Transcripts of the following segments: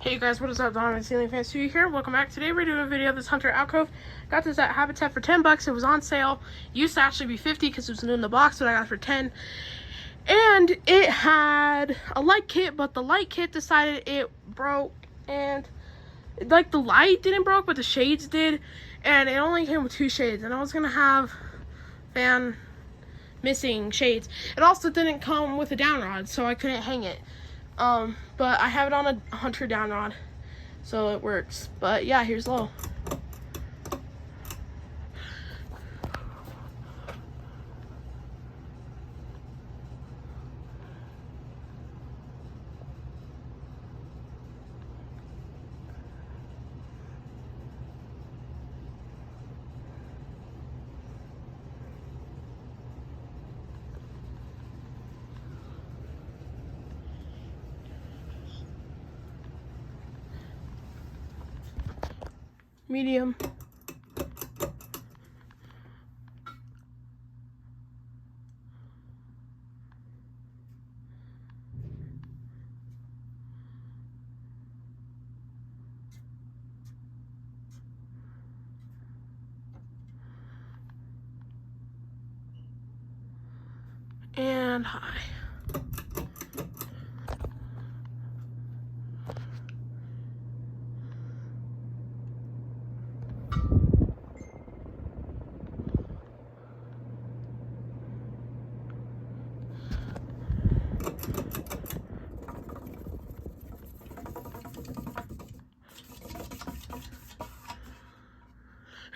Hey guys, what is up? Donovan Ceiling Fan Studio here. Welcome back. Today we're doing a video of this Hunter alcove. Got this at Habitat for 10 bucks. It was on sale. Used to actually be 50 because it was new in the box, but I got it for 10. And it had a light kit, but the light kit decided it broke, and like the light didn't broke, but the shades did, and it only came with 2 shades, and I was gonna have fan missing shades. It also didn't come with a down rod, so I couldn't hang it. But I have it on a Hunter down rod, so it works. But yeah, here's low. Medium. And high.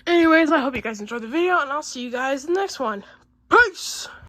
Anyways, I hope you guys enjoyed the video, and I'll see you guys in the next one.